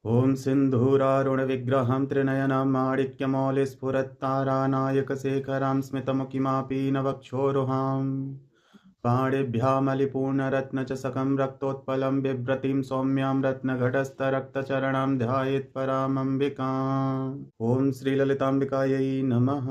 ॐ सिन्धूरारुणविग्रहं त्रिनयनं माणिक्यमौलिस्फुरत्तारानायकशेखरां स्मितमुखिमापि नवक्षोरुहाम् पाणिभ्यामलिपूर्णरत्नचषकं रक्तोत्पलं बिभ्रतीं सौम्यां रत्नघटस्थरक्तचरणां ध्यायेत् परामम्बिकाम्। ॐ श्रीललिताम्बिकायै नमः।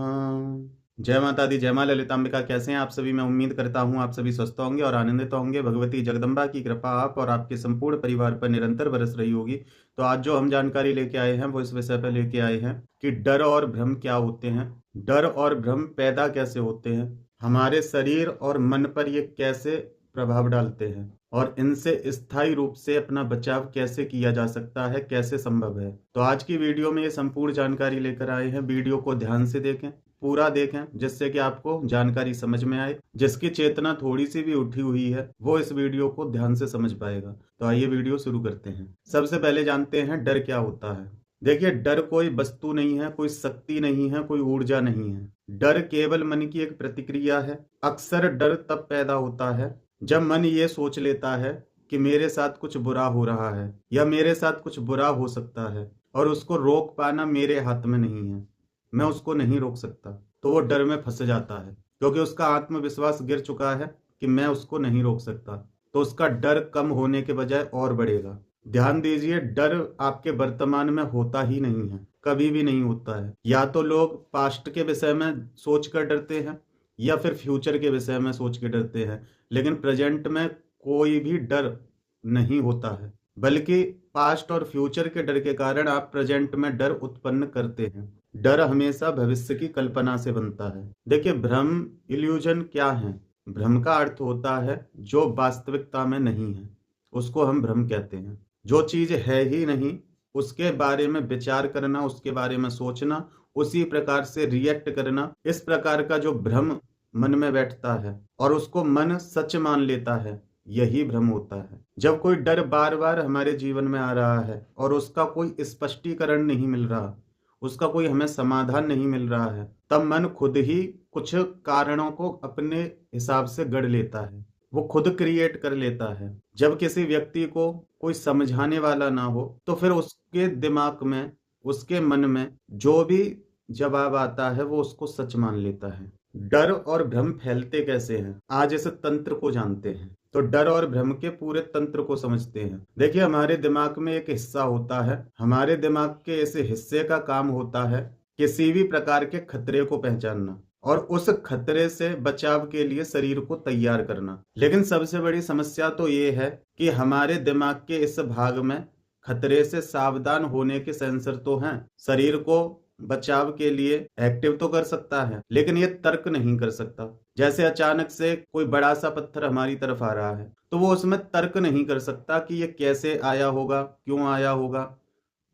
जय माता दी, जय मां ललिताम्बिका। कैसे हैं आप सभी? मैं उम्मीद करता हूं आप सभी स्वस्थ होंगे और आनंदित होंगे। भगवती जगदम्बा की कृपा आप और आपके संपूर्ण परिवार पर निरंतर बरस रही होगी। तो आज जो हम जानकारी लेके आए हैं वो इस विषय पर लेके आए हैं कि डर और भ्रम क्या होते हैं, डर और भ्रम पैदा कैसे होते हैं, हमारे शरीर और मन पर ये कैसे प्रभाव डालते हैं और इनसे स्थायी रूप से अपना बचाव कैसे किया जा सकता है, कैसे संभव है। तो आज की वीडियो में ये संपूर्ण जानकारी लेकर आए हैं। वीडियो को ध्यान से देखें, पूरा देखें, जिससे कि आपको जानकारी समझ में आए। जिसकी चेतना थोड़ी सी भी उठी हुई है वो इस वीडियो को ध्यान से समझ पाएगा। तो आइए वीडियो शुरू करते हैं। सबसे पहले जानते हैं डर क्या होता है। देखिए, डर कोई वस्तु नहीं है, कोई शक्ति नहीं है, कोई ऊर्जा नहीं है। डर केवल मन की एक प्रतिक्रिया है। अक्सर डर तब पैदा होता है जब मन ये सोच लेता है कि मेरे साथ कुछ बुरा हो रहा है या मेरे साथ कुछ बुरा हो सकता है और उसको रोक पाना मेरे हाथ में नहीं है, मैं उसको नहीं रोक सकता। तो वो डर में फंस जाता है क्योंकि उसका आत्मविश्वास गिर चुका है कि मैं उसको नहीं रोक सकता। तो उसका डर कम होने के बजाय और बढ़ेगा। ध्यान दीजिए, डर आपके वर्तमान में होता ही नहीं है, कभी भी नहीं होता है। या तो लोग पास्ट के विषय में सोच कर डरते हैं या फिर फ्यूचर के विषय में सोच के डरते हैं, लेकिन प्रेजेंट में कोई भी डर नहीं होता है, बल्कि पास्ट और फ्यूचर के डर के कारण आप प्रेजेंट में डर उत्पन्न करते हैं। डर हमेशा भविष्य की कल्पना से बनता है। देखिए, भ्रम, इल्यूजन क्या है? भ्रम का अर्थ होता है जो वास्तविकता में नहीं है, उसको हम भ्रम कहते हैं। जो चीज है ही नहीं उसके बारे में विचार करना, उसके बारे में सोचना, उसी प्रकार से रिएक्ट करना, इस प्रकार का जो भ्रम मन में बैठता है और उसको मन सच मान लेता है, यही भ्रम होता है। जब कोई डर बार बार हमारे जीवन में आ रहा है और उसका कोई स्पष्टीकरण नहीं मिल रहा, उसका कोई हमें समाधान नहीं मिल रहा है, तब मन खुद ही कुछ कारणों को अपने हिसाब से गढ़ लेता है, वो खुद क्रिएट कर लेता है। जब किसी व्यक्ति को कोई समझाने वाला ना हो तो फिर उसके दिमाग में, उसके मन में जो भी जवाब आता है वो उसको सच मान लेता है। डर और भ्रम फैलते कैसे हैं, आज इस तंत्र को जानते हैं। तो डर और भ्रम के पूरे तंत्र को समझते हैं। देखिए, हमारे दिमाग में एक हिस्सा होता है, हमारे दिमाग के इस हिस्से का काम होता है किसी भी प्रकार के खतरे को पहचानना और उस खतरे से बचाव के लिए शरीर को तैयार करना। लेकिन सबसे बड़ी समस्या तो ये है कि हमारे दिमाग के इस भाग में खतरे से सावधान होने के सेंसर तो हैं, शरीर को बचाव के लिए एक्टिव तो कर सकता है, लेकिन ये तर्क नहीं कर सकता। जैसे अचानक से कोई बड़ा सा पत्थर हमारी तरफ आ रहा है तो वो उसमें तर्क नहीं कर सकता कि ये कैसे आया होगा, क्यों आया होगा।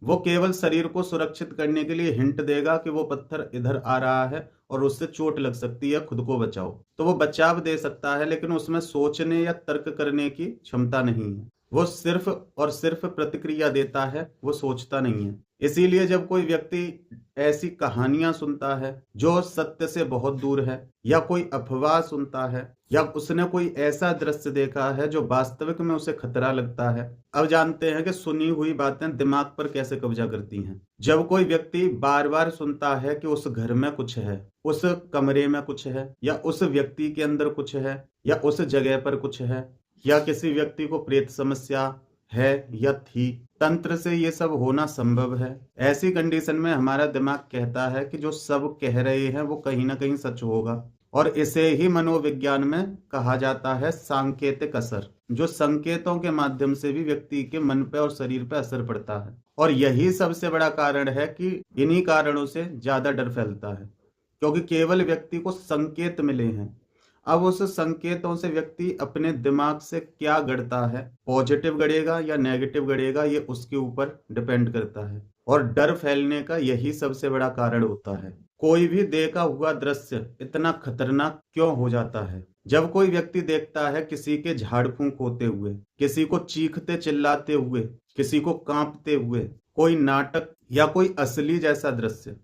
वो केवल शरीर को सुरक्षित करने के लिए हिंट देगा कि वो पत्थर इधर आ रहा है और उससे चोट लग सकती है, खुद को बचाओ। तो वो बचाव दे सकता है, लेकिन उसमें सोचने या तर्क करने की क्षमता नहीं है। वो सिर्फ और सिर्फ प्रतिक्रिया देता है, वो सोचता नहीं है। इसीलिए जब कोई व्यक्ति ऐसी कहानियां सुनता है जो सत्य से बहुत दूर है, या कोई अफवाह सुनता है, या उसने कोई ऐसा दृश्य देखा है जो वास्तविक में उसे खतरा लगता है, अब जानते हैं कि सुनी हुई बातें दिमाग पर कैसे कब्जा करती हैं। जब कोई व्यक्ति बार बार सुनता है कि उस घर में कुछ है, उस कमरे में कुछ है, या उस व्यक्ति के अंदर कुछ है, या उस जगह पर कुछ है, या किसी व्यक्ति को प्रेत समस्या है या थी, तंत्र से ये सब होना संभव है। ऐसी कंडीशन में हमारा दिमाग कहता है कि जो सब कह रहे हैं वो कहीं ना कहीं सच होगा, और इसे ही मनोविज्ञान में कहा जाता है सांकेतिक असर, जो संकेतों के माध्यम से भी व्यक्ति के मन पे और शरीर पे असर पड़ता है। और यही सबसे बड़ा कारण है कि इन्हीं कारणों से ज्यादा डर फैलता है, क्योंकि केवल व्यक्ति को संकेत मिले हैं। अब उस संकेतों से व्यक्ति अपने दिमाग से क्या गढ़ता है, पॉजिटिव गढ़ेगा या नेगेटिव गढ़ेगा, ये उसके ऊपर डिपेंड करता है। और डर फैलने का यही सबसे बड़ा कारण होता है। कोई भी देखा हुआ दृश्य इतना खतरनाक क्यों हो जाता है? जब कोई व्यक्ति देखता है किसी के झाड़ फूंक होते हुए, किसी को चीखते चिल्लाते हुए, किसी को कांपते हुए, कोई नाटक या कोई असली जैसा दृश्य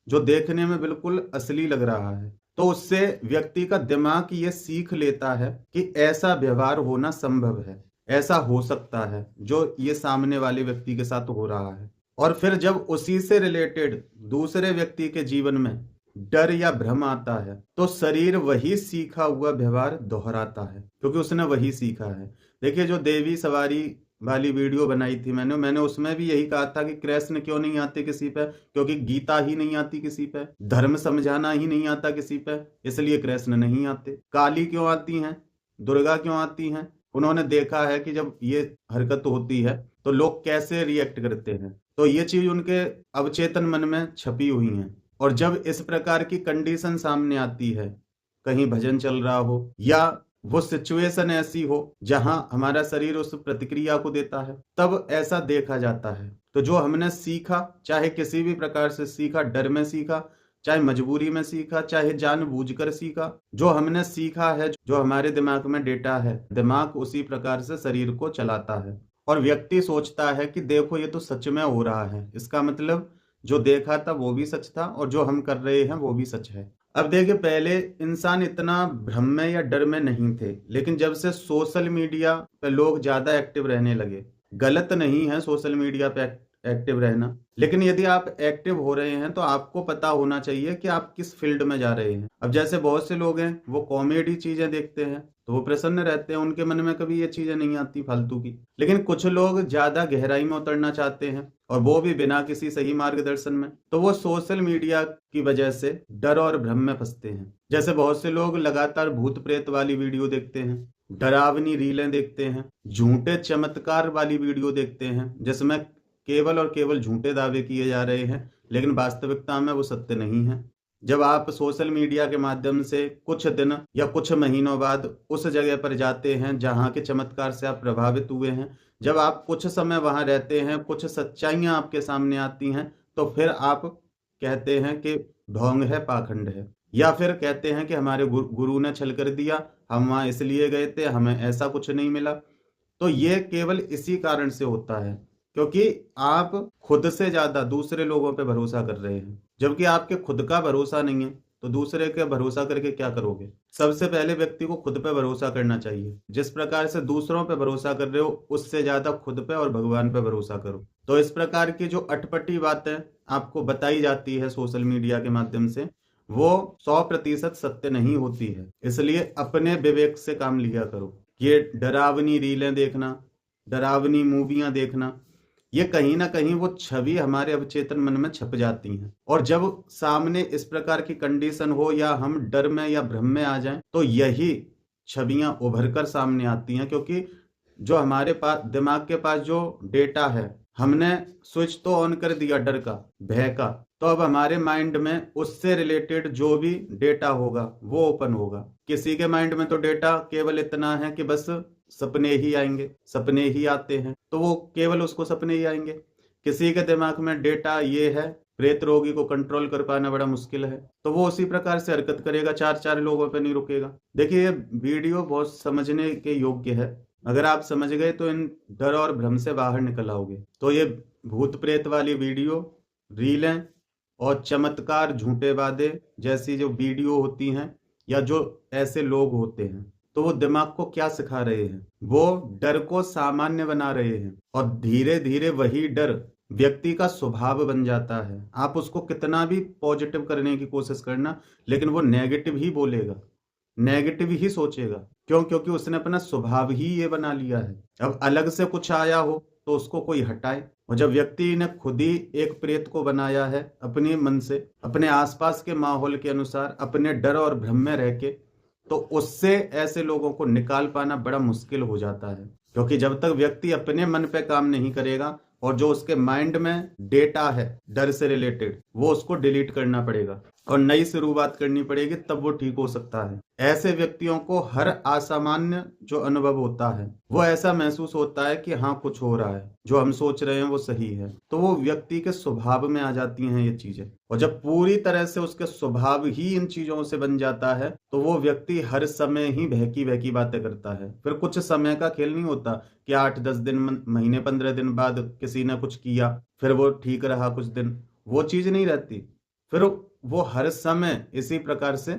जो देखने में बिल्कुल असली लग रहा है, तो उससे व्यक्ति का दिमाग ये सीख लेता है कि ऐसा व्यवहार होना संभव है। ऐसा हो सकता है जो ये सामने वाले व्यक्ति के साथ हो रहा है। और फिर जब उसी से रिलेटेड दूसरे व्यक्ति के जीवन में डर या भ्रम आता है तो शरीर वही सीखा हुआ व्यवहार दोहराता है, क्योंकि उसने वही सीखा है। देखिए, जो देवी सवारी वाली वीडियो बनाई थी मैंने उसमें भी यही कहा था कि कृष्ण क्यों नहीं आते किसी पे, क्योंकि गीता ही नहीं आती किसी पे, धर्म समझाना ही नहीं आता किसी पे, इसलिए कृष्ण नहीं आते। काली क्यों आती हैं, दुर्गा क्यों आती हैं, उन्होंने देखा है कि जब ये हरकत होती है तो लोग कैसे रिएक्ट करते हैं, तो ये चीज उनके अवचेतन मन में छपी हुई है। और जब इस प्रकार की कंडीशन सामने आती है, कहीं भजन चल रहा हो या वो सिचुएशन ऐसी हो जहां हमारा शरीर उस प्रतिक्रिया को देता है, तब ऐसा देखा जाता है। तो जो हमने सीखा, चाहे किसी भी प्रकार से सीखा, डर में सीखा, चाहे मजबूरी में सीखा, चाहे जानबूझकर सीखा, जो हमने सीखा है, जो हमारे दिमाग में डेटा है, दिमाग उसी प्रकार से शरीर को चलाता है। और व्यक्ति सोचता है कि देखो ये तो सच में हो रहा है, इसका मतलब जो देखा था वो भी सच था और जो हम कर रहे हैं वो भी सच है। अब देखिए, पहले इंसान इतना भ्रम में या डर में नहीं थे, लेकिन जब से सोशल मीडिया पे लोग ज्यादा एक्टिव रहने लगे, गलत नहीं है सोशल मीडिया पे एक्टिव रहना, लेकिन यदि आप एक्टिव हो रहे हैं तो आपको पता होना चाहिए कि आप किस फील्ड में जा रहे हैं। अब जैसे बहुत से लोग हैं, वो कॉमेडी चीजें देखते हैं तो वो प्रसन्न रहते हैं, उनके मन में कभी ये चीजें नहीं आती फालतू की। लेकिन कुछ लोग ज्यादा गहराई में उतरना चाहते हैं, और वो भी बिना किसी सही मार्गदर्शन में, तो वो सोशल मीडिया की वजह से डर और भ्रम में फंसते हैं। जैसे बहुत से लोग लगातार भूत प्रेत वाली वीडियो देखते हैं, डरावनी रीलें देखते हैं, झूठे चमत्कार वाली वीडियो देखते हैं, जिसमें केवल और केवल झूठे दावे किए जा रहे हैं, लेकिन वास्तविकता में वो सत्य नहीं है। जब आप सोशल मीडिया के माध्यम से कुछ दिन या कुछ महीनों बाद उस जगह पर जाते हैं जहां के चमत्कार से आप प्रभावित हुए हैं, जब आप कुछ समय वहां रहते हैं, कुछ सच्चाइयां आपके सामने आती हैं, तो फिर आप कहते हैं कि ढोंग है, पाखंड है, या फिर कहते हैं कि हमारे गुरु ने छल कर दिया, हम वहां इसलिए गए थे, हमें ऐसा कुछ नहीं मिला। तो ये केवल इसी कारण से होता है क्योंकि आप खुद से ज्यादा दूसरे लोगों पे भरोसा कर रहे हैं, जबकि आपके खुद का भरोसा नहीं है, तो दूसरे के भरोसा करके क्या करोगे। सबसे पहले व्यक्ति को खुद पे भरोसा करना चाहिए। जिस प्रकार से दूसरों पे भरोसा कर रहे हो, उससे ज्यादा खुद पे और भगवान पे भरोसा करो। तो इस प्रकार की जो अटपटी बातें आपको बताई जाती है सोशल मीडिया के माध्यम से, वो 100% सत्य नहीं होती है। इसलिए अपने विवेक से काम लिया करो। ये डरावनी रीलें देखना, डरावनी मूवियां देखना, ये कहीं ना कहीं वो छवि हमारे अवचेतन मन में छप जाती हैं, और जब सामने इस प्रकार की कंडीशन हो या हम डर में या भ्रम में आ जाएं, तो यही छवियां उभर कर सामने आती हैं। क्योंकि जो हमारे पास दिमाग के पास जो डेटा है, हमने स्विच तो ऑन कर दिया डर का, भय का, तो अब हमारे माइंड में उससे रिलेटेड जो भी डेटा होगा वो ओपन होगा। किसी के माइंड में तो डेटा केवल इतना है कि बस सपने ही आएंगे, सपने ही आते हैं, तो वो केवल उसको सपने ही आएंगे। किसी के दिमाग में डेटा ये है, प्रेत रोगी को कंट्रोल कर पाना बड़ा मुश्किल है, तो वो उसी प्रकार से हरकत करेगा, चार चार लोगों पे नहीं रुकेगा। देखिए, ये वीडियो बहुत समझने के योग्य है। अगर आप समझ गए तो इन डर और भ्रम से बाहर निकल आओगे। तो ये भूत प्रेत वाली वीडियो, रीलें और चमत्कार, झूठे वादे जैसी जो वीडियो होती हैं, या जो ऐसे लोग होते हैं, तो वो दिमाग को क्या सिखा रहे हैं, वो डर को सामान्य बना रहे हैं, और धीरे धीरे वही डर व्यक्ति का स्वभाव बन जाता है। आप उसको कितना भी पॉजिटिव करने की कोशिश करना, लेकिन वो नेगेटिव ही बोलेगा, नेगेटिव ही सोचेगा। क्यों? क्योंकि उसने अपना स्वभाव ही ये बना लिया है। अब अलग से कुछ आया हो तो उसको कोई हटाए, और जब व्यक्ति ने खुद ही एक प्रेत को बनाया है अपने मन से, अपने आसपास के माहौल के अनुसार, अपने डर और भ्रम में रह के, तो उससे ऐसे लोगों को निकाल पाना बड़ा मुश्किल हो जाता है। क्योंकि जब तक व्यक्ति अपने मन पे काम नहीं करेगा, और जो उसके माइंड में डेटा है डर से रिलेटेड, वो उसको डिलीट करना पड़ेगा और नई शुरुआत करनी पड़ेगी, तब वो ठीक हो सकता है। ऐसे व्यक्तियों को हर असामान्य जो अनुभव होता है, वो ऐसा महसूस होता है कि हाँ, कुछ हो रहा है, जो हम सोच रहे हैं वो सही है, तो वो व्यक्ति के स्वभाव में आ जाती हैं ये चीजें। और जब पूरी तरह से उसके स्वभाव ही इन चीजों से बन जाता है, तो वो व्यक्ति हर समय ही बहकी बहकी बातें करता है। फिर कुछ समय का खेल नहीं होता कि 8-10 दिन, महीने, 15 दिन बाद किसी ने कुछ किया, फिर वो ठीक रहा कुछ दिन, वो चीज नहीं रहती। फिर वो हर समय इसी प्रकार से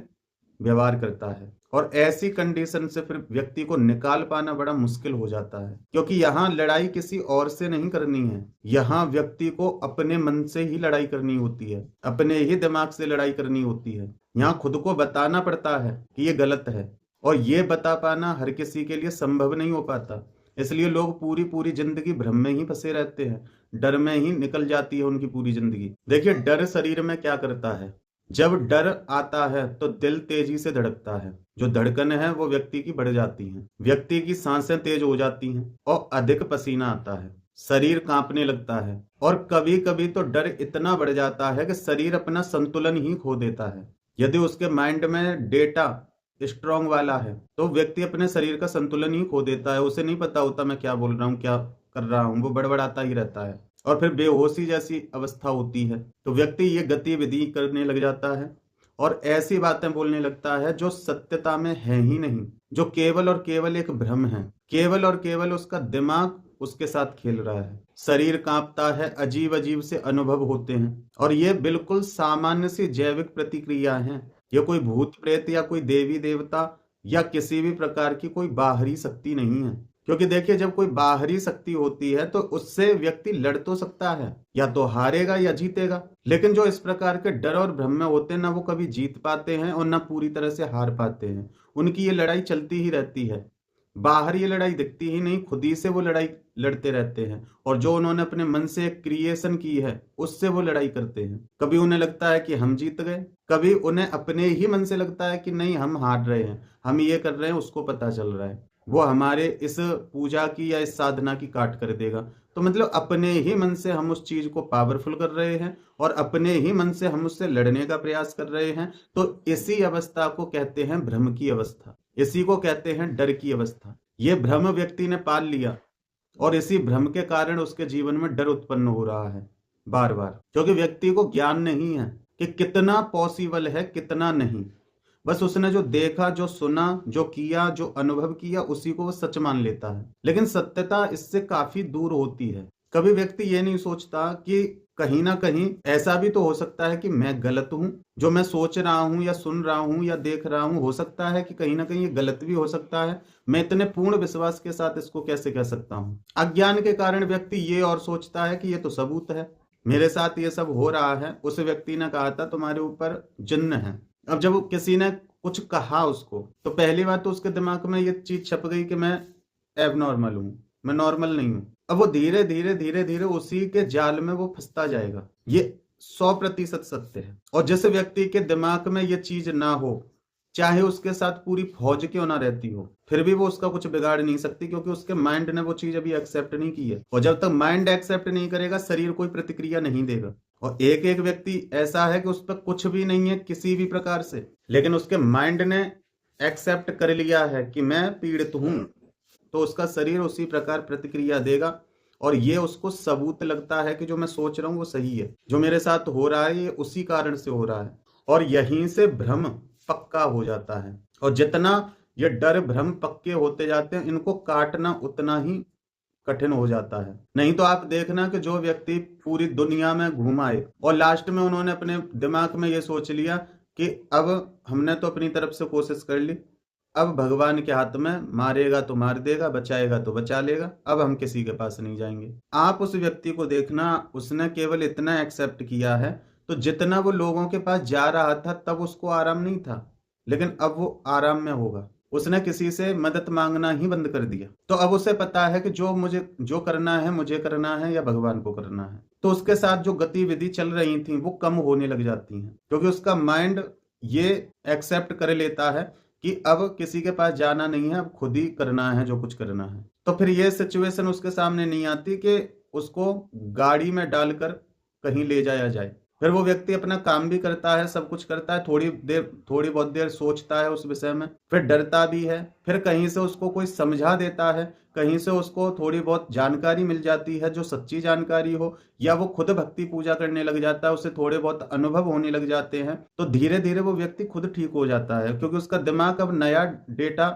व्यवहार करता है, और ऐसी कंडीशन से फिर व्यक्ति को निकाल पाना बड़ा मुश्किल हो जाता है, क्योंकि यहाँ लड़ाई किसी और से नहीं करनी है, यहाँ व्यक्ति को अपने मन से ही लड़ाई करनी होती है, अपने ही दिमाग से लड़ाई करनी होती है। यहाँ खुद को बताना पड़ता है कि ये गलत है, और ये बता पाना हर किसी के लिए संभव नहीं हो पाता। इसलिए लोग पूरी पूरी जिंदगी भ्रम में ही फंसे रहते हैं, डर में ही निकल जाती है उनकी पूरी जिंदगी। देखिए, डर शरीर में क्या करता है, जब डर आता है तो दिल तेजी से धड़कता है, जो धड़कन है वो व्यक्ति की बढ़ जाती है, व्यक्ति की सांसें तेज हो जाती हैं और अधिक पसीना आता है, शरीर कांपने लगता है, और कभी कभी तो डर इतना बढ़ जाता है कि शरीर अपना संतुलन ही खो देता है। यदि उसके माइंड में डेटा स्ट्रांग वाला है तो व्यक्ति अपने शरीर का संतुलन ही खो देता है, उसे नहीं पता होता मैं क्या बोल रहा हूँ, क्या कर रहा हूँ, वो बड़बड़ाता ही रहता है, और फिर बेहोशी जैसी अवस्था होती है। तो व्यक्ति ये गतिविधि करने लग जाता है और ऐसी बातें बोलने लगता है जो सत्यता में है ही नहीं, जो केवल और केवल एक भ्रम है, केवल और केवल उसका दिमाग उसके साथ खेल रहा है। शरीर कांपता है, अजीब अजीब से अनुभव होते हैं, और ये बिल्कुल सामान्य सी जैविक प्रतिक्रिया है। ये कोई भूत प्रेत या कोई देवी देवता या किसी भी प्रकार की कोई बाहरी शक्ति नहीं है, क्योंकि देखिए, जब कोई बाहरी शक्ति होती है तो उससे व्यक्ति लड़ तो सकता है, या तो हारेगा या जीतेगा, लेकिन जो इस प्रकार के डर और भ्रम में होते हैं ना, वो कभी जीत पाते हैं और ना पूरी तरह से हार पाते हैं। उनकी ये लड़ाई चलती ही रहती है, बाहर ये लड़ाई दिखती ही नहीं, खुद ही से वो लड़ाई लड़ते रहते हैं, और जो उन्होंने अपने मन से क्रिएशन की है उससे वो लड़ाई करते हैं। कभी उन्हें लगता है कि हम जीत गए, कभी उन्हें अपने ही मन से लगता है कि नहीं, हम हार रहे हैं, हम ये कर रहे हैं, उसको पता चल रहा है वो हमारे इस पूजा की या इस साधना की काट कर देगा। तो मतलब अपने ही मन से हम उस चीज को पावरफुल कर रहे हैं और अपने ही मन से हम उससे लड़ने का प्रयास कर रहे हैं। तो इसी अवस्था को कहते हैं भ्रम की अवस्था, इसी को कहते हैं डर की अवस्था। ये भ्रम व्यक्ति ने पाल लिया और इसी भ्रम के कारण उसके जीवन में डर उत्पन्न हो रहा है बार बार, क्योंकि व्यक्ति को ज्ञान नहीं है कि कितना पॉसिबल है कितना नहीं। बस उसने जो देखा, जो सुना, जो किया, जो अनुभव किया, उसी को वो सच मान लेता है, लेकिन सत्यता इससे काफी दूर होती है। कभी व्यक्ति ये नहीं सोचता कि कहीं ना कहीं ऐसा भी तो हो सकता है कि मैं गलत हूं, जो मैं सोच रहा हूं या सुन रहा हूं या देख रहा हूं, हो सकता है कि कहीं ना कहीं ये गलत भी हो सकता है। मैं इतने पूर्ण विश्वास के साथ इसको कैसे कह सकता हूं? अज्ञान के कारण व्यक्ति ये और सोचता है कि ये तो सबूत है, मेरे साथ ये सब हो रहा है। उस व्यक्ति ने कहा था तुम्हारे ऊपर जिन्न है। अब जब किसी ने कुछ कहा उसको, तो पहली बात तो उसके दिमाग में ये चीज छप गई कि मैं एबनॉर्मल हूं, मैं नॉर्मल नहीं हूं। अब वो धीरे धीरे धीरे धीरे उसी के जाल में वो फंसता जाएगा। ये 100% सत्य है। और जिस व्यक्ति के दिमाग में ये चीज ना हो, चाहे उसके साथ पूरी फौज क्यों ना रहती हो, फिर भी वो उसका कुछ बिगाड़ नहीं सकती, क्योंकि उसके माइंड ने वो चीज अभी एक्सेप्ट नहीं की है। और जब तक माइंड एक्सेप्ट नहीं करेगा, शरीर कोई प्रतिक्रिया नहीं देगा। और एक एक व्यक्ति ऐसा है कि उस पर कुछ भी नहीं है किसी भी प्रकार से, लेकिन उसके माइंड ने एक्सेप्ट कर लिया है कि मैं पीड़ित हूं, तो उसका शरीर उसी प्रकार प्रतिक्रिया देगा। और ये उसको सबूत लगता है कि जो मैं सोच रहा हूँ वो सही है, जो मेरे साथ हो रहा है ये उसी कारण से हो रहा है। और यहीं से भ्रम पक्का हो जाता है। और जितना ये डर भ्रम पक्के होते जाते हैं, इनको काटना उतना ही कठिन हो जाता है। नहीं तो आप देखना कि जो व्यक्ति पूरी दुनिया में घुमाए और लास्ट में उन्होंने अपने दिमाग में ये सोच लिया कि अब हमने तो अपनी तरफ से कोशिश कर ली, अब भगवान के हाथ में, मारेगा तो मार देगा, बचाएगा तो बचा लेगा, अब हम किसी के पास नहीं जाएंगे। आप उस व्यक्ति को देखना, उसने केवल इतना एक्सेप्ट किया है, तो जितना वो लोगों के पास जा रहा था तब उसको आराम नहीं था, लेकिन अब वो आराम में होगा। उसने किसी से मदद मांगना ही बंद कर दिया। तो अब उसे पता है कि जो करना है मुझे करना है या भगवान को करना है। तो उसके साथ जो गतिविधि चल रही थी वो कम होने लग जाती हैं, क्योंकि उसका माइंड ये एक्सेप्ट कर लेता है कि अब किसी के पास जाना नहीं है, अब खुद ही करना है जो कुछ करना है। तो फिर ये सिचुएशन उसके सामने नहीं आती कि उसको गाड़ी में डालकर कहीं ले जाया जाए। फिर वो व्यक्ति अपना काम भी करता है, सब कुछ करता है, थोड़ी बहुत देर सोचता है उस विषय में, फिर डरता भी है, फिर कहीं से उसको कोई समझा देता है, कहीं से उसको थोड़ी बहुत जानकारी मिल जाती है जो सच्ची जानकारी हो, या वो खुद भक्ति पूजा करने लग जाता है, उसे थोड़े बहुत अनुभव होने लग जाते हैं। तो धीरे धीरे वो व्यक्ति खुद ठीक हो जाता है, क्योंकि उसका दिमाग अब नया डेटा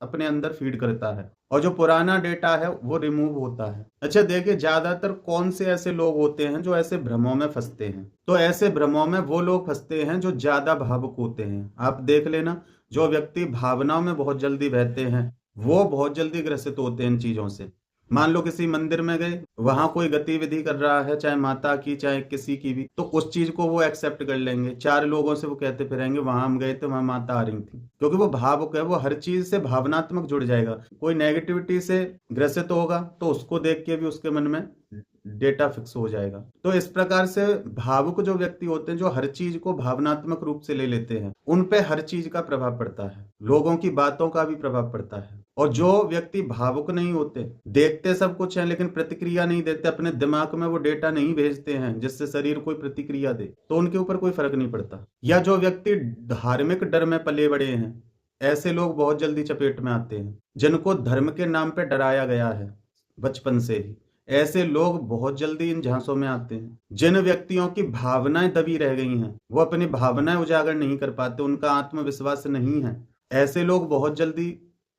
अपने अंदर फीड करता है और जो पुराना डेटा है वो रिमूव होता है। अच्छा देखिए, ज्यादातर कौन से ऐसे लोग होते हैं जो ऐसे भ्रमों में फंसते हैं? तो ऐसे भ्रमों में वो लोग फंसते हैं जो ज्यादा भावुक होते हैं। आप देख लेना, जो व्यक्ति भावनाओं में बहुत जल्दी बहते हैं वो बहुत जल्दी ग्रसित होते हैं इन चीजों से। मान लो किसी मंदिर में गए, वहां कोई गतिविधि कर रहा है, चाहे माता की चाहे किसी की भी, तो उस चीज को वो एक्सेप्ट कर लेंगे। 4 लोगों से वो कहते फिरेंगे वहां हम गए थे, वहां माता आ रही थी, क्योंकि वो भावुक है, वो हर चीज से भावनात्मक जुड़ जाएगा। कोई नेगेटिविटी से ग्रसित होगा तो उसको देख के भी उसके मन में डेटा फिक्स हो जाएगा। तो इस प्रकार से भावुक जो व्यक्ति होते हैं, जो हर चीज को भावनात्मक रूप से ले लेते हैं, उन पे हर चीज का प्रभाव पड़ता है, लोगों की बातों का भी प्रभाव पड़ता है। और जो व्यक्ति भावुक नहीं होते, देखते सब कुछ है लेकिन प्रतिक्रिया नहीं देते, अपने दिमाग में वो डेटा नहीं भेजते हैं जिससे शरीर कोई प्रतिक्रिया दे, तो उनके ऊपर कोई फर्क नहीं पड़ता। या जो व्यक्ति धार्मिक डर में पले बड़े हैं, ऐसे लोग बहुत जल्दी चपेट में आते हैं, जिनको धर्म के नाम पे डराया गया है बचपन से ही, ऐसे लोग बहुत जल्दी इन झांसों में आते हैं। जिन व्यक्तियों की भावनाएं दबी रह गई हैं, वो अपनी भावनाएं उजागर नहीं कर पाते, उनका आत्मविश्वास नहीं है, ऐसे लोग बहुत जल्दी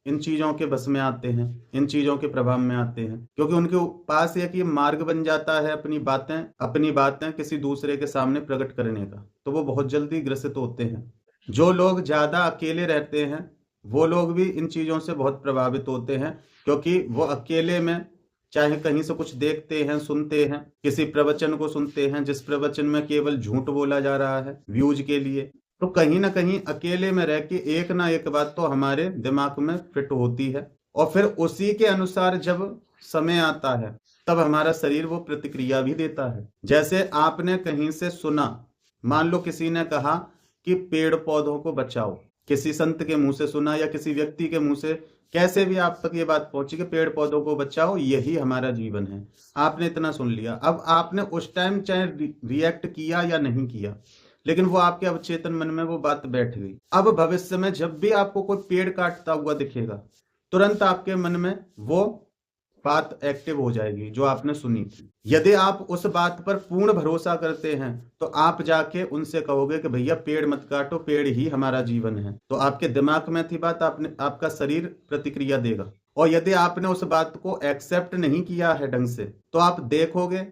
इन चीजों के बस में आते हैं, इन चीजों के प्रभाव में आते हैं, क्योंकि उनके पास एक ये मार्ग बन जाता है अपनी बातें किसी दूसरे के सामने प्रकट करने का, तो वो बहुत जल्दी ग्रसित होते हैं। जो लोग ज्यादा अकेले रहते हैं वो लोग भी इन चीजों से बहुत प्रभावित होते हैं, क्योंकि वो अकेले में चाहे कहीं से कुछ देखते हैं, सुनते हैं, किसी प्रवचन को सुनते हैं जिस प्रवचन में केवल झूठ बोला जा रहा है व्यूज के लिए, तो कहीं ना कहीं अकेले में रह के एक ना एक बात तो हमारे दिमाग में फिट होती है, और फिर उसी के अनुसार जब समय आता है तब हमारा शरीर वो प्रतिक्रिया भी देता है। जैसे आपने कहीं से सुना, मान लो किसी ने कहा कि पेड़ पौधों को बचाओ, किसी संत के मुंह से सुना या किसी व्यक्ति के मुंह से, कैसे भी आप तक ये बात पहुंची कि पेड़ पौधों को बचाओ, यही हमारा जीवन है। आपने इतना सुन लिया, अब आपने उस टाइम चाहे रिएक्ट किया या नहीं किया, लेकिन वो आपके अवचेतन मन में वो बात बैठ गई। अब भविष्य में जब भी आपको कोई पेड़ काटता हुआ दिखेगा, तुरंत आपके मन में वो बात एक्टिव हो जाएगी जो आपने सुनी थी। यदि आप उस बात पर पूर्ण भरोसा करते हैं तो आप जाके उनसे कहोगे कि भैया पेड़ मत काटो, पेड़ ही हमारा जीवन है, तो आपके दिमाग में थी बात, आपका शरीर प्रतिक्रिया देगा। और यदि आपने उस बात को एक्सेप्ट नहीं किया है ढंग से, तो आप देखोगे,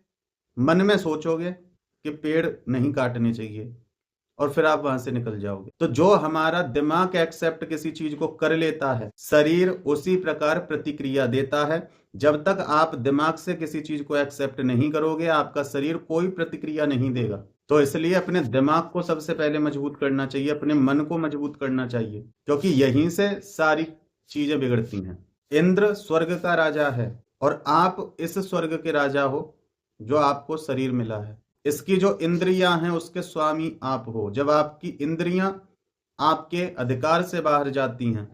मन में सोचोगे कि पेड़ नहीं काटने चाहिए, और फिर आप वहां से निकल जाओगे। तो जो हमारा दिमाग एक्सेप्ट किसी चीज को कर लेता है, शरीर उसी प्रकार प्रतिक्रिया देता है। जब तक आप दिमाग से किसी चीज को एक्सेप्ट नहीं करोगे, आपका शरीर कोई प्रतिक्रिया नहीं देगा। तो इसलिए अपने दिमाग को सबसे पहले मजबूत करना चाहिए, अपने मन को मजबूत करना चाहिए, क्योंकि यहीं से सारी चीजें बिगड़ती हैं। इंद्र स्वर्ग का राजा है और आप इस स्वर्ग के राजा हो जो आपको शरीर मिला है। इसकी जो इंद्रियां हैं उसके स्वामी आप हो। जब आपकी इंद्रियां आपके अधिकार से बाहर जाती हैं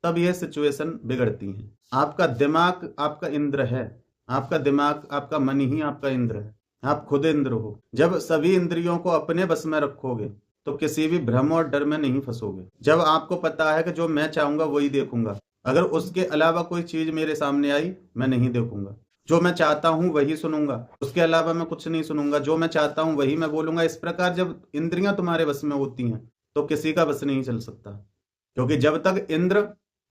तब यह सिचुएशन बिगड़ती है। आपका दिमाग आपका इंद्र है, आपका दिमाग आपका मन ही आपका इंद्र है, आप खुद इंद्र हो। जब सभी इंद्रियों को अपने बस में रखोगे तो किसी भी भ्रम और डर में नहीं फंसोगे। जब आपको पता है कि जो मैं चाहूंगा वही देखूंगा, अगर उसके अलावा कोई चीज मेरे सामने आई मैं नहीं देखूंगा, जो मैं चाहता हूं वही सुनूंगा, उसके अलावा मैं कुछ नहीं सुनूंगा, जो मैं चाहता हूं वही मैं बोलूंगा। इस प्रकार जब इंद्रियां तुम्हारे बस में होती हैं तो किसी का बस नहीं चल सकता, क्योंकि जब तक इंद्र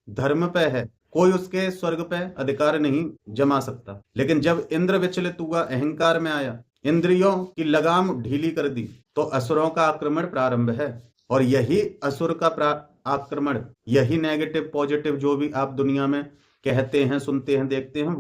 धर्म पे है कोई उसके स्वर्ग पे अधिकार नहीं जमा सकता। लेकिन जब इंद्र विचलित हुआ, अहंकार में आया, इंद्रियों की लगाम ढीली कर दी, तो असुरों का आक्रमण प्रारंभ है। और यही असुर का आक्रमण, यही नेगेटिव पॉजिटिव जो भी आप दुनिया में कहते हैं, सुनते हैं, देखते हैं,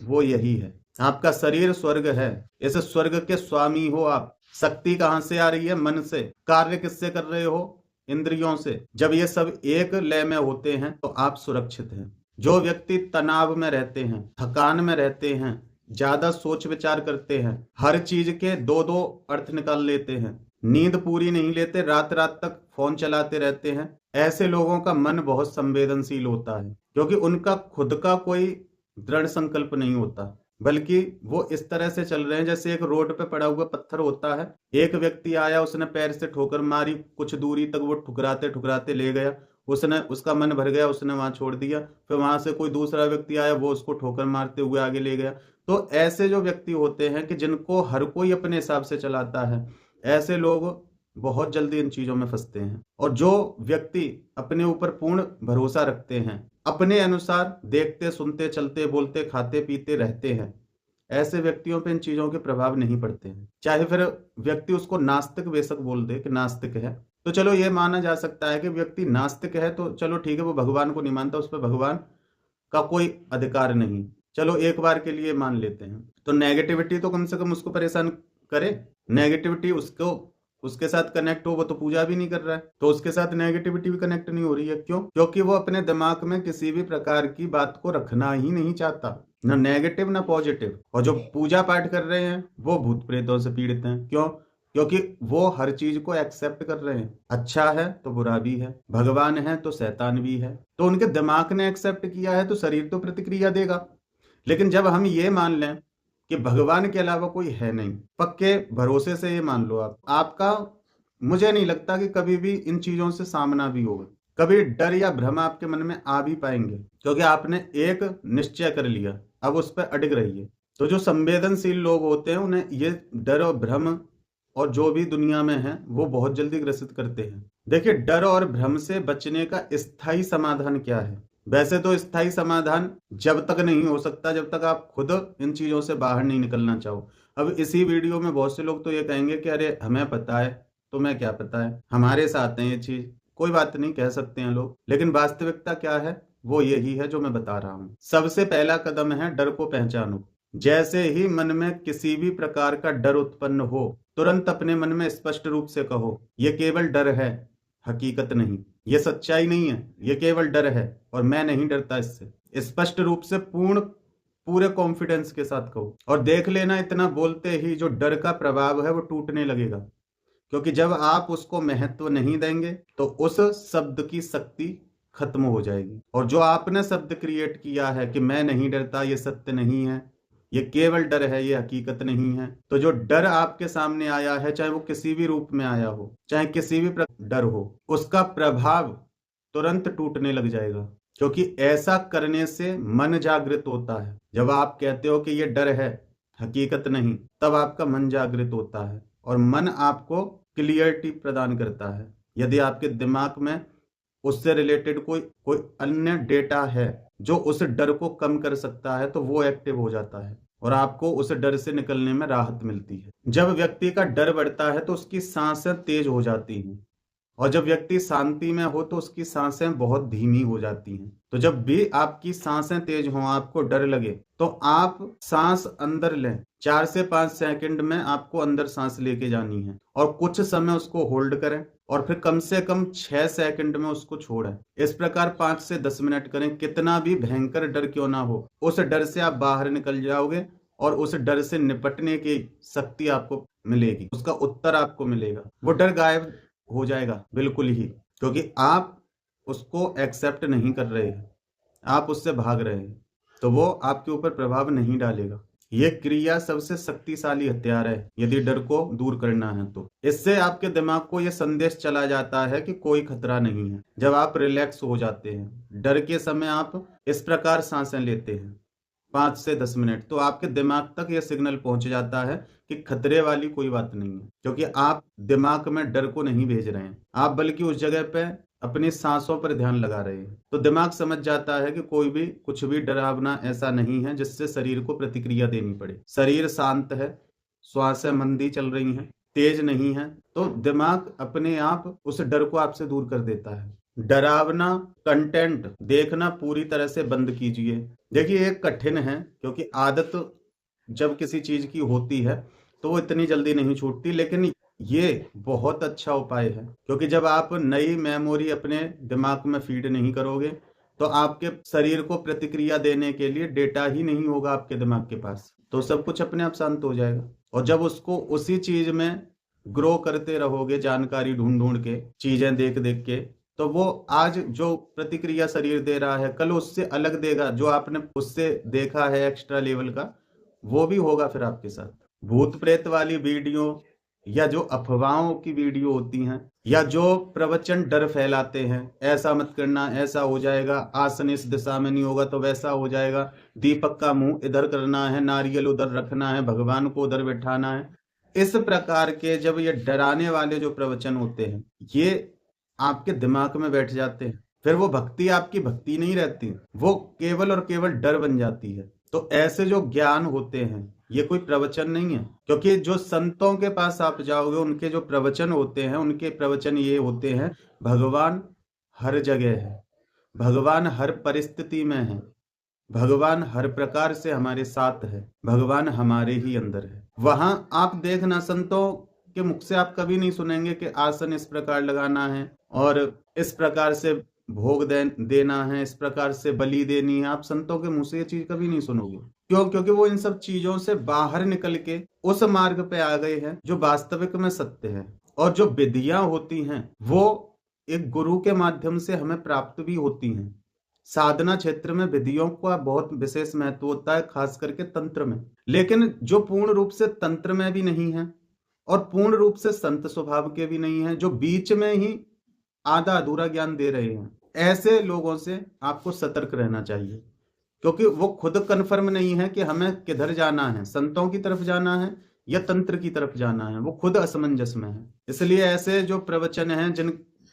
वो यही है। आपका शरीर स्वर्ग है, इस स्वर्ग के स्वामी हो आप। शक्ति कहां से आ रही है? मन से। कार्य किससे कर रहे हो? इंद्रियों से। जब ये सब एक लय में होते हैं तो आप सुरक्षित हैं। जो व्यक्ति तनाव में रहते हैं, थकान में रहते हैं, ज्यादा सोच विचार करते हैं, हर चीज के दो दो अर्थ निकाल लेते हैं, नींद पूरी नहीं लेते, रात रात तक फोन चलाते रहते हैं, ऐसे लोगों का मन बहुत संवेदनशील होता है, क्योंकि उनका खुद का कोई दृढ़ संकल्प नहीं होता, बल्कि वो इस तरह से चल रहे हैं जैसे एक रोड पे पड़ा हुआ पत्थर होता है, एक व्यक्ति आया, उसने पैर से ठोकर मारी, कुछ दूरी तक वो ठुकराते ठुकराते ले गया, उसका मन भर गया, उसने वहां छोड़ दिया, फिर वहां से कोई दूसरा व्यक्ति आया, वो उसको ठोकर मारते हुए आगे ले गया। तो ऐसे जो व्यक्ति होते हैं कि जिनको हर कोई अपने हिसाब से चलाता है, ऐसे लोग बहुत जल्दी इन चीजों में फंसते हैं। और जो व्यक्ति अपने ऊपर पूर्ण भरोसा रखते हैं, अपने अनुसार देखते, सुनते, चलते, बोलते, खाते, पीते रहते हैं, ऐसे व्यक्तियों पे इन चीजों के प्रभाव नहीं पड़ते हैं। चाहे फिर व्यक्ति उसको नास्तिक बेशक बोल दे कि नास्तिक है, तो चलो ये माना जा सकता है कि व्यक्ति नास्तिक है तो चलो ठीक है, वो भगवान को नहीं मानता, उस पर भगवान का कोई अधिकार नहीं, चलो एक बार के लिए मान लेते हैं। तो नेगेटिविटी तो कम से कम उसको परेशान करे, नेगेटिविटी उसको उसके साथ कनेक्ट हो, वो तो पूजा भी नहीं कर रहा है, तो उसके साथ नेगेटिविटी भी कनेक्ट नहीं हो रही है। क्यों? क्योंकि वो अपने दिमाग में किसी भी प्रकार की बात को रखना ही नहीं चाहता, ना नेगेटिव ना पॉजिटिव। और जो पूजा पाठ कर रहे हैं वो भूत प्रेतों से पीड़ित हैं। क्यों? क्योंकि वो हर चीज को एक्सेप्ट कर रहे हैं, अच्छा है तो बुरा भी है, भगवान है तो शैतान भी है। तो उनके दिमाग ने एक्सेप्ट किया है तो शरीर तो प्रतिक्रिया देगा। लेकिन जब हम ये मान लें कि भगवान के अलावा कोई है नहीं, पक्के भरोसे से ये मान लो आपका मुझे नहीं लगता कि कभी भी इन चीजों से सामना भी होगा, कभी डर या भ्रम आपके मन में आ भी पाएंगे, क्योंकि आपने एक निश्चय कर लिया, अब उस पर अडिग रहिए। तो जो संवेदनशील लोग होते हैं उन्हें ये डर और भ्रम और जो भी दुनिया में है वो बहुत जल्दी ग्रसित करते हैं। देखिए, डर और भ्रम से बचने का स्थायी समाधान क्या है? वैसे तो स्थायी समाधान जब तक नहीं हो सकता जब तक आप खुद इन चीजों से बाहर नहीं निकलना चाहो। अब इसी वीडियो में बहुत से लोग तो ये कहेंगे कि अरे हमें पता है, तुम्हें क्या पता है, हमारे साथ है ये चीज। कोई बात नहीं, कह सकते हैं लोग, लेकिन वास्तविकता क्या है वो यही है जो मैं बता रहा हूँ। सबसे पहला कदम है डर को पहचानो। जैसे ही मन में किसी भी प्रकार का डर उत्पन्न हो, तुरंत अपने मन में स्पष्ट रूप से कहो, ये केवल डर है, हकीकत नहीं, ये सच्चाई नहीं है, ये केवल डर है और मैं नहीं डरता इससे। स्पष्ट रूप से पूरे कॉन्फिडेंस के साथ कहो और देख लेना, इतना बोलते ही जो डर का प्रभाव है वो टूटने लगेगा। क्योंकि जब आप उसको महत्व नहीं देंगे तो उस शब्द की शक्ति खत्म हो जाएगी। और जो आपने शब्द क्रिएट किया है कि मैं नहीं डरता, ये सत्य नहीं है, ये केवल डर है, ये हकीकत नहीं है, तो जो डर आपके सामने आया है, चाहे वो किसी भी रूप में आया हो, चाहे किसी भी डर हो, उसका प्रभाव तुरंत टूटने लग जाएगा। क्योंकि ऐसा करने से मन जागृत होता है। जब आप कहते हो कि ये डर है, हकीकत नहीं, तब आपका मन जागृत होता है और मन आपको क्लियरिटी प्रदान करता है। यदि आपके दिमाग में उससे रिलेटेड कोई अन्य डेटा है जो उस डर को कम कर सकता है, तो वो एक्टिव हो जाता है और आपको उस डर से निकलने में राहत मिलती है। जब व्यक्ति का डर बढ़ता है तो उसकी सांसें तेज हो जाती हैं और जब व्यक्ति शांति में हो तो उसकी सांसें बहुत धीमी हो जाती हैं। तो जब भी आपकी सांसें तेज हों, आपको डर लगे, तो आप सांस अंदर लें। 4 से 5 सेकंड में आपको अंदर सांस लेके जानी है और कुछ समय उसको होल्ड करें और फिर कम से कम 6 सेकंड में उसको छोड़ें। इस प्रकार 5 से 10 मिनट करें। कितना भी भयंकर डर क्यों ना हो, उस डर से आप बाहर निकल जाओगे और उस डर से निपटने की शक्ति आपको मिलेगी, उसका उत्तर आपको मिलेगा। वो डर गायब हो जाएगा बिल्कुल ही, क्योंकि आप उसको एक्सेप्ट नहीं कर रहे हैं, आप उससे भाग रहे हैं, तो वो आपके ऊपर प्रभाव नहीं डालेगा। ये क्रिया सबसे शक्तिशाली हथियार है यदि डर को दूर करना है तो। इससे आपके दिमाग को यह संदेश चला जाता है कि कोई खतरा नहीं है। जब आप रिलैक्स हो जाते हैं डर के समय, आप इस प्रकार सांसें लेते हैं 5 से 10 मिनट, तो आपके दिमाग तक यह सिग्नल पहुंच जाता है कि खतरे वाली कोई बात नहीं है, क्योंकि आप दिमाग में डर को नहीं भेज रहे हैं, आप बल्कि उस जगह पे अपनी सांसों पर ध्यान लगा रहे हैं। तो दिमाग समझ जाता है कि कोई भी कुछ भी डरावना ऐसा नहीं है जिससे शरीर को प्रतिक्रिया देनी पड़े। शरीर शांत है, श्वासें मंदी चल रही हैं, तेज नहीं है, तो दिमाग अपने आप उस डर को आपसे दूर कर देता है। डरावना कंटेंट देखना पूरी तरह से बंद कीजिए। देखिए, ये कठिन है क्योंकि आदत जब किसी चीज की होती है तो वो इतनी जल्दी नहीं छूटती, लेकिन ये बहुत अच्छा उपाय है। क्योंकि जब आप नई मेमोरी अपने दिमाग में फीड नहीं करोगे तो आपके शरीर को प्रतिक्रिया देने के लिए डेटा ही नहीं होगा आपके दिमाग के पास, तो सब कुछ अपने आप शांत हो जाएगा। और जब उसको उसी चीज में ग्रो करते रहोगे, जानकारी ढूंढ ढूंढ के, चीजें देख देख के, तो वो आज जो प्रतिक्रिया शरीर दे रहा है कल उससे अलग देगा। जो आपने उससे देखा है एक्स्ट्रा लेवल का, वो भी होगा फिर आपके साथ। भूत प्रेत वाली वीडियो या जो अफवाहों की वीडियो होती हैं या जो प्रवचन डर फैलाते हैं, ऐसा मत करना, ऐसा हो जाएगा, आसन इस दिशा में नहीं होगा तो वैसा हो जाएगा, दीपक का मुंह इधर करना है, नारियल उधर रखना है, भगवान को उधर बैठाना है, इस प्रकार के जब ये डराने वाले जो प्रवचन होते हैं ये आपके दिमाग में बैठ जाते हैं, फिर वो भक्ति आपकी भक्ति नहीं रहती, वो केवल और केवल डर बन जाती है। तो ऐसे जो ज्ञान होते हैं ये कोई प्रवचन नहीं है। क्योंकि जो संतों के पास आप जाओगे, उनके जो प्रवचन होते हैं, उनके प्रवचन ये होते हैं, भगवान हर जगह है, भगवान हर परिस्थिति में है, भगवान हर प्रकार से हमारे साथ है, भगवान हमारे ही अंदर है। वहां आप देखना, संतों के मुख से आप कभी नहीं सुनेंगे कि आसन इस प्रकार लगाना है और इस प्रकार से भोग देना है, इस प्रकार से बलि देनी है। आप संतों के मुंह से ये चीज कभी नहीं सुनोगे। क्यों? क्योंकि वो इन सब चीजों से बाहर निकल के उस मार्ग पे आ गए हैं जो वास्तविक में सत्य है। और जो विधियां होती हैं वो एक गुरु के माध्यम से हमें प्राप्त भी होती हैं। साधना क्षेत्र में विधियों का बहुत विशेष महत्व होता है, खास करके तंत्र में। लेकिन जो पूर्ण रूप से तंत्र में भी नहीं है और पूर्ण रूप से संत स्वभाव के भी नहीं है, जो बीच में ही आधा अधूरा ज्ञान दे रहे हैं, ऐसे लोगों से आपको सतर्क रहना चाहिए। क्योंकि वो खुद कन्फर्म नहीं है कि हमें किधर जाना है, संतों की तरफ जाना है या तंत्र की तरफ जाना है, वो खुद असमंजस में है। इसलिए ऐसे जो प्रवचन हैं,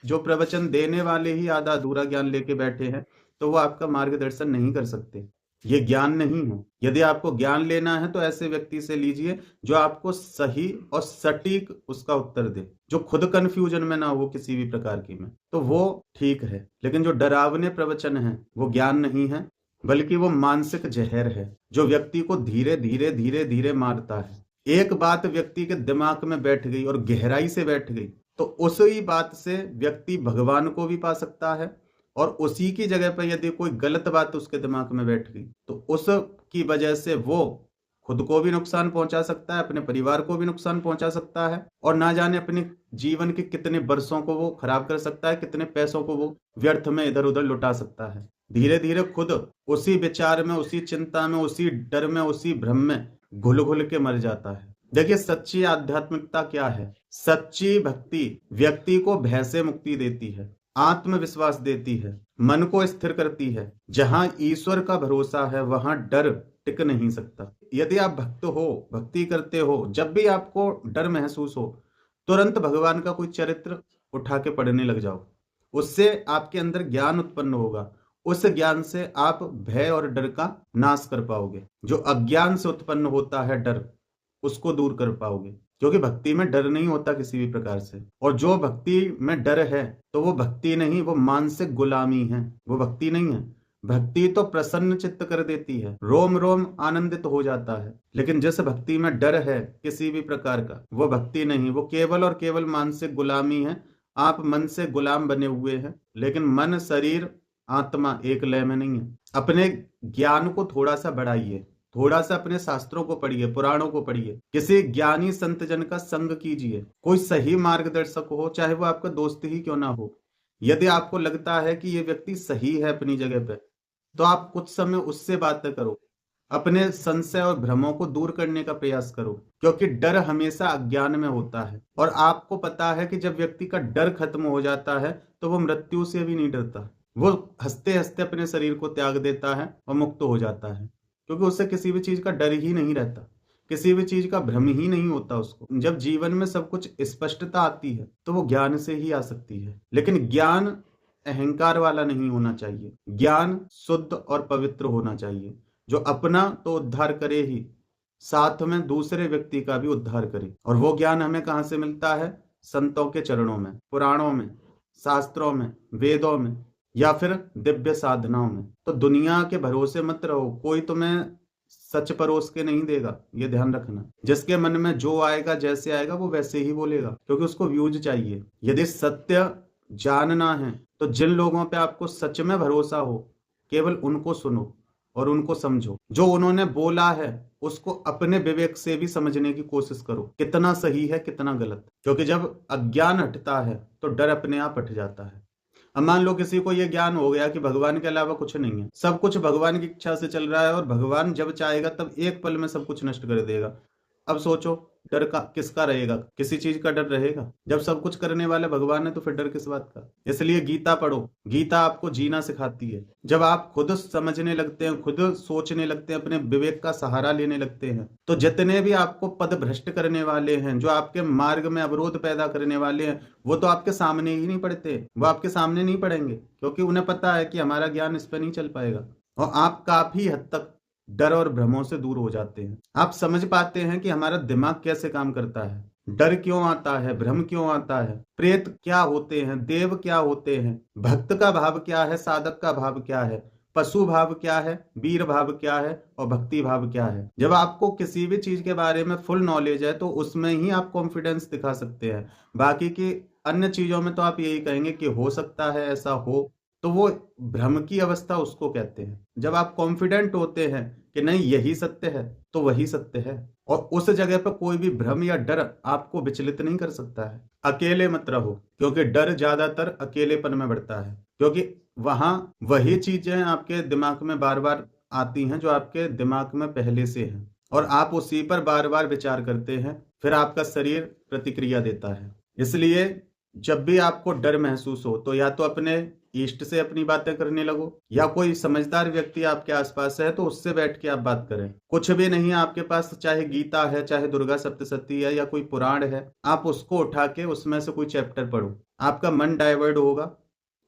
जो प्रवचन देने वाले ही आधा अधूरा ज्ञान लेके बैठे हैं, तो वो आपका मार्गदर्शन नहीं कर सकते। ये ज्ञान नहीं है। यदि आपको ज्ञान लेना है तो ऐसे व्यक्ति से लीजिए जो आपको सही और सटीक उसका उत्तर दे, जो खुद कंफ्यूजन में ना हो किसी भी प्रकार की में, तो वो ठीक है। लेकिन जो डरावने प्रवचन है वो ज्ञान नहीं है, बल्कि वो मानसिक जहर है जो व्यक्ति को धीरे धीरे धीरे धीरे मारता है। एक बात व्यक्ति के दिमाग में बैठ गई और गहराई से बैठ गई तो उसी बात से व्यक्ति भगवान को भी पा सकता है, और उसी की जगह पर यदि कोई गलत बात उसके दिमाग में बैठ गई तो उसकी वजह से वो खुद को भी नुकसान पहुंचा सकता है, अपने परिवार को भी नुकसान पहुंचा सकता है, और ना जाने अपने जीवन के कितने वर्षों को वो खराब कर सकता है, कितने पैसों को वो व्यर्थ में इधर उधर लुटा सकता है। धीरे धीरे खुद उसी विचार में, उसी चिंता में, उसी डर में, उसी भ्रम में घुल घुल के मर जाता है। देखिए, सच्ची आध्यात्मिकता क्या है? सच्ची भक्ति व्यक्ति को भय से मुक्ति देती है, आत्मविश्वास देती है, मन को स्थिर करती है। जहां ईश्वर का भरोसा है वहां डर टिक नहीं सकता। यदि आप भक्त हो, भक्ति करते हो, जब भी आपको डर महसूस हो, तुरंत भगवान का कोई चरित्र उठा के पढ़ने लग जाओ। उससे आपके अंदर ज्ञान उत्पन्न होगा। उस ज्ञान से आप भय और डर का नाश कर पाओगे। जो अज्ञान से उत्पन्न होता है डर, उसको दूर कर पाओगे। क्योंकि भक्ति में डर नहीं होता किसी भी प्रकार से। और जो भक्ति में डर है तो वो भक्ति नहीं, वो मानसिक गुलामी है, वो भक्ति नहीं है। भक्ति तो प्रसन्न चित्त कर देती है, रोम रोम आनंदित हो जाता है। लेकिन जिस भक्ति में डर है किसी भी प्रकार का, वो भक्ति नहीं, वो केवल और केवल मानसिक गुलामी है। आप मन से गुलाम बने हुए हैं, लेकिन मन, शरीर, आत्मा एक लय में नहीं है। अपने ज्ञान को थोड़ा सा बढ़ाइए, थोड़ा सा अपने शास्त्रों को पढ़िए, पुराणों को पढ़िए, किसी ज्ञानी संत जन का संग कीजिए, कोई सही मार्गदर्शक हो, चाहे वो आपका दोस्त ही क्यों ना हो। यदि आपको लगता है कि ये व्यक्ति सही है अपनी जगह पे, तो आप कुछ समय उससे बातें करो, अपने संशय और भ्रमों को दूर करने का प्रयास करो। क्योंकि डर हमेशा अज्ञान में होता है, और आपको पता है कि जब व्यक्ति का डर खत्म हो जाता है तो वो मृत्यु से भी नहीं डरता। वो हंसते हंसते अपने शरीर को त्याग देता है और मुक्त हो जाता है, क्योंकि उससे किसी भी चीज का डर ही नहीं रहता, किसी भी चीज का भ्रम ही नहीं होता उसको। जब जीवन में सब कुछ स्पष्टता आती है तो वो ज्ञान से ही आ सकती है। लेकिन ज्ञान अहंकार वाला नहीं होना चाहिए, ज्ञान शुद्ध और पवित्र होना चाहिए, जो अपना तो उद्धार करे ही, साथ में दूसरे व्यक्ति का भी उद्धार करे। और वो ज्ञान हमें कहाँ से मिलता है? संतों के चरणों में, पुराणों में, शास्त्रों में, वेदों में, या फिर दिव्य साधनाओं में। तो दुनिया के भरोसे मत रहो, कोई तुम्हें सच परोस के नहीं देगा, ये ध्यान रखना। जिसके मन में जो आएगा, जैसे आएगा, वो वैसे ही बोलेगा, क्योंकि उसको व्यूज चाहिए। यदि सत्य जानना है तो जिन लोगों पे आपको सच में भरोसा हो, केवल उनको सुनो और उनको समझो। जो उन्होंने बोला है उसको अपने विवेक से भी समझने की कोशिश करो, कितना सही है कितना गलत। क्योंकि जब अज्ञान हटता है तो डर अपने आप हट जाता है। अब मान लो किसी को यह ज्ञान हो गया कि भगवान के अलावा कुछ नहीं है, सब कुछ भगवान की इच्छा से चल रहा है, और भगवान जब चाहेगा तब एक पल में सब कुछ नष्ट कर देगा। अब सोचो, डर का किसका रहेगा? किसी चीज का डर रहेगा? जब सब कुछ करने वाले भगवान है तो फिर डर किस बात का? इसलिए गीता पढ़ो, गीता आपको जीना सिखाती है। जब आप खुद समझने लगते हैं, खुद सोचने लगते हैं, अपने विवेक का सहारा लेने लगते हैं, तो जितने भी आपको पद भ्रष्ट करने वाले हैं, जो आपके मार्ग में अवरोध पैदा करने वाले हैं, वो तो आपके सामने ही नहीं पड़ते, वो आपके सामने नहीं पड़ेंगे, क्योंकि उन्हें पता है कि हमारा ज्ञान इस पर नहीं चल पाएगा। और आप काफी हद तक डर और भ्रमों से दूर हो जाते हैं। आप समझ पाते हैं कि हमारा दिमाग कैसे काम करता है, डर क्यों आता है, भ्रम क्यों आता है, प्रेत क्या होते हैं, देव क्या होते हैं, भक्त का भाव क्या है, साधक का भाव क्या है, पशु भाव क्या है, वीर भाव क्या है और भक्ति भाव क्या है। जब आपको किसी भी चीज के बारे में फुल नॉलेज है तो उसमें ही आप कॉन्फिडेंस दिखा सकते हैं। बाकी की अन्य चीजों में तो आप यही कहेंगे कि हो सकता है ऐसा हो, तो वो भ्रम की अवस्था उसको कहते हैं। जब आप कॉन्फिडेंट होते हैं कि नहीं यही सत्य है तो वही सत्य है, और उस जगह पर कोई भी भ्रम या डर आपको विचलित नहीं कर सकता है। अकेले मत रहो, क्योंकि डर ज्यादातर अकेलेपन में बढ़ता है, क्योंकि वहां वही चीजें आपके दिमाग में बार बार आती हैं जो आपके दिमाग में पहले से है, और आप उसी पर बार बार विचार करते हैं, फिर आपका शरीर प्रतिक्रिया देता है। इसलिए जब भी आपको डर महसूस हो तो या तो अपने इष्ट से अपनी बातें करने लगो, या कोई समझदार व्यक्ति आपके आसपास है तो उससे बैठ के आप बात करें। कुछ भी नहीं है आपके पास, चाहे गीता है, चाहे दुर्गा सप्तशती है, या कोई पुराण है, आप उसको उठा के उसमें से कोई चैप्टर पढ़ो। आपका मन डाइवर्ट होगा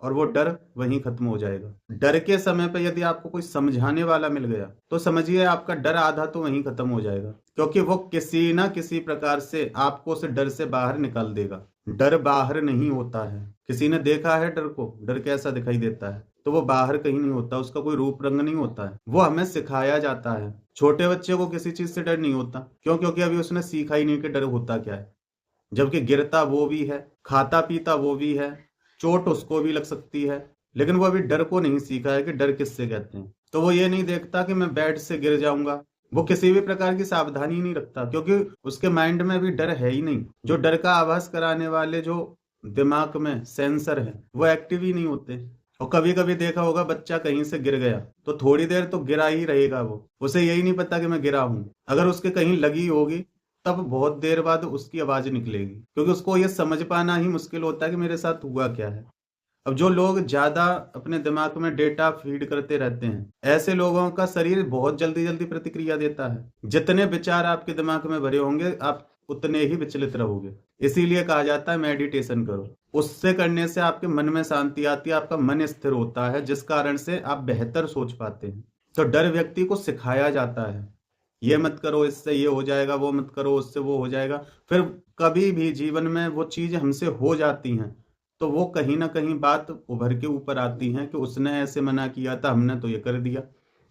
और वो डर वहीं खत्म हो जाएगा। डर के समय पे यदि आपको कोई समझाने वाला मिल गया तो समझिए आपका डर आधा तो वहीं खत्म हो जाएगा, क्योंकि वो किसी ना किसी प्रकार से आपको उस डर से बाहर निकाल देगा। डर बाहर नहीं होता है। किसी ने देखा है डर को, डर कैसा दिखाई देता है, तो वो बाहर कहीं नहीं होता, उसका कोई रूप रंग नहीं होता है, वो हमें सिखाया जाता है। छोटे बच्चे को किसी चीज से डर नहीं होता, क्यों? क्योंकि अभी उसने सीखा ही नहीं कि डर होता क्या है। जबकि गिरता वो भी है, खाता पीता वो भी है, चोट उसको भी लग सकती है, लेकिन वो अभी डर को नहीं सीखा है कि डर किससे कहते हैं। तो वो ये नहीं देखता कि मैं बेड से गिर जाऊंगा, वो किसी भी प्रकार की सावधानी नहीं रखता, क्योंकि उसके माइंड में भी डर है ही नहीं। जो डर का आभास कराने वाले जो दिमाग में सेंसर है वो एक्टिव ही नहीं होते। और कभी कभी देखा होगा बच्चा कहीं से गिर गया तो थोड़ी देर तो गिरा ही रहेगा, वो उसे यही नहीं पता कि मैं गिरा हूं। अगर उसके कहीं लगी होगी तब बहुत देर बाद उसकी आवाज निकलेगी, क्योंकि उसको ये समझ पाना ही मुश्किल होता है कि मेरे साथ हुआ क्या है। अब जो लोग ज्यादा अपने दिमाग में डेटा फीड करते रहते हैं, ऐसे लोगों का शरीर बहुत जल्दी जल्दी प्रतिक्रिया देता है। जितने विचार आपके दिमाग में भरे होंगे आप उतने ही विचलित रहोगे। इसीलिए कहा जाता है मेडिटेशन करो। उससे करने से आपके मन में शांति आती है, आपका मन स्थिर होता है, जिस कारण से आप बेहतर सोच पाते हैं। तो डर व्यक्ति को सिखाया जाता है, ये मत करो इससे ये हो जाएगा, वो मत करो उससे वो हो जाएगा। फिर कभी भी जीवन में वो चीज हमसे हो जाती हैं तो वो कहीं ना कहीं बात उभर के ऊपर आती है कि उसने ऐसे मना किया था, हमने तो ये कर दिया,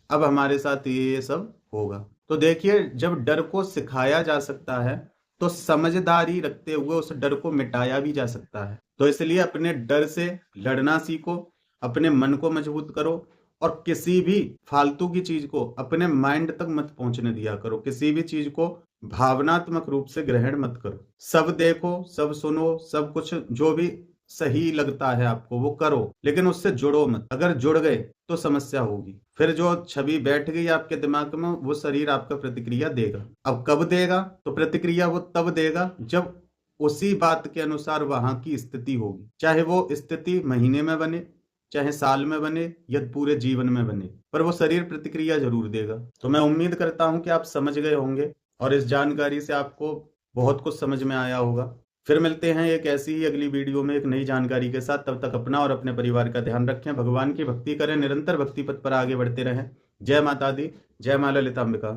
अब हमारे साथ ये सब होगा। तो देखिए, जब डर को सिखाया जा सकता है तो समझदारी रखते हुए उस डर को मिटाया भी जा सकता है। तो इसलिए अपने डर से लड़ना सीखो, अपने मन को मजबूत करो, और किसी भी फालतू की चीज को अपने माइंड तक मत पहुंचने दिया करो। किसी भी चीज को भावनात्मक रूप से ग्रहण मत करो। सब देखो, सब सुनो, सब कुछ जो भी सही लगता है आपको वो करो, लेकिन उससे जुड़ो मत। अगर जुड़ गए तो समस्या होगी। फिर जो छवि बैठ गई आपके दिमाग में वो शरीर आपका प्रतिक्रिया देगा। अब कब देगा? तो प्रतिक्रिया वो तब देगा जब उसी बात के अनुसार वहां की स्थिति होगी। चाहे वो स्थिति महीने में बने, चाहे साल में बने, या पूरे जीवन में बने, पर वो शरीर प्रतिक्रिया जरूर देगा। तो मैं उम्मीद करता हूं कि आप समझ गए होंगे और इस जानकारी से आपको बहुत कुछ समझ में आया होगा। फिर मिलते हैं एक ऐसी ही अगली वीडियो में एक नई जानकारी के साथ। तब तक अपना और अपने परिवार का ध्यान रखें, भगवान की भक्ति करें, निरंतर भक्ति पथ पर आगे बढ़ते रहें। जय माता दी, जय मां ललितांबिका।